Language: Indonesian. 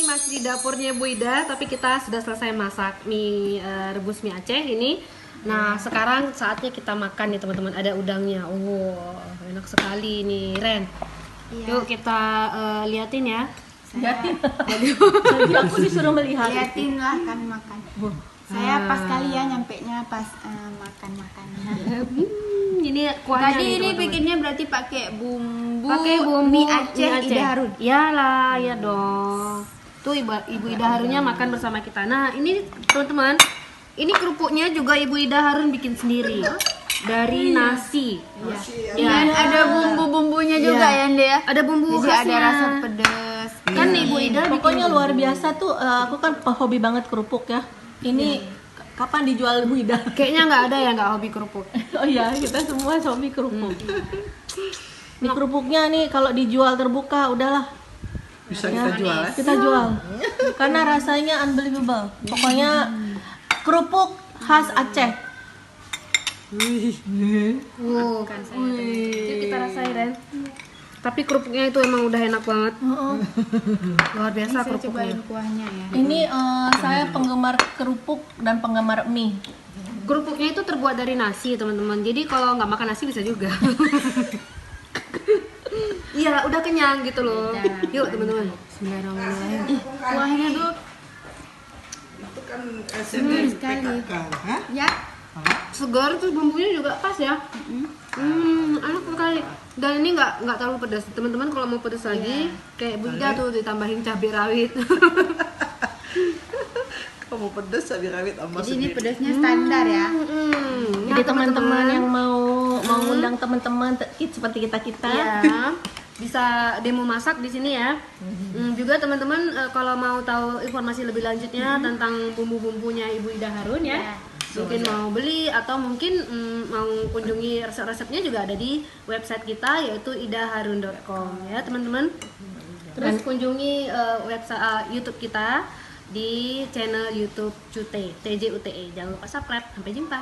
masih di dapurnya Bu Ida, tapi kita sudah selesai masak mie rebus mie Aceh ini. Nah, sekarang saatnya kita makan nih teman-teman. Ada udangnya. Oh, enak sekali nih, Ren. Iya. Yuk kita liatin ya. Liatin. Jadi aku disuruh melihat. Liatin lah kan makan. Saya pas kali ya nyampenya pas makan-makan. Ini kuahnya Tadi nih, ini teman-teman. bikinnya berarti pakai bumbu Mie Aceh Ida Harun. Iyalah, ya dong. Tuh Ibu Ida Harunnya makan bersama kita. Nah, ini teman-teman, ini kerupuknya juga Ibu Ida Harun bikin sendiri dari nasi. Dan ada bumbu-bumbunya juga ya, Ande ya. Ada bumbu Jadi ada khasnya. rasa pedas. Kan Ibu Ida bikin Pokoknya luar biasa tuh. Aku kan hobi banget kerupuk ya. Ini kapan dijual Bu Ida? Kayaknya nggak ada ya nggak hobi kerupuk. Oh iya, kita semua hobi kerupuk. Ini kerupuknya nih kalau dijual terbuka udahlah. Bisa kita jual ya? Kita jual. Karena rasanya unbelievable. Pokoknya kerupuk khas Aceh. Yuk kita rasain, Ren. Tapi kerupuknya itu emang udah enak banget. Luar biasa Saya kerupuknya. cobain kuahnya ya. Ini saya penggemar kerupuk dan penggemar mie. Kerupuknya itu terbuat dari nasi, teman-teman. Jadi kalau nggak makan nasi bisa juga. Iya, udah kenyang gitu loh. Yuk, teman-teman. Bismillahirrahmanirrahim. Kuahnya tuh Itu kan Sekali. PKK, hah? ya Segar tuh bumbunya juga pas ya. Enak sekali. Dan ini nggak terlalu pedas. Teman-teman kalau mau pedas lagi, kayak Bu Ida tuh ditambahin cabai rawit. Kamu pedes cabai rawit sama jadi ini sendiri. pedasnya standar ya. Jadi teman-teman yang mau ngundang teman-teman seperti kita-kita. Ya, bisa demo masak di sini ya. Juga teman-teman kalau mau tahu informasi lebih lanjutnya tentang bumbu-bumbunya Ibu Ida Harun ya. Mungkin mau beli atau mungkin mau kunjungi resep-resepnya juga ada di website kita yaitu idaharun.com ya teman-teman. Terus kunjungi website YouTube kita di channel YouTube Cute TJUTE. Jangan lupa subscribe. Sampai jumpa.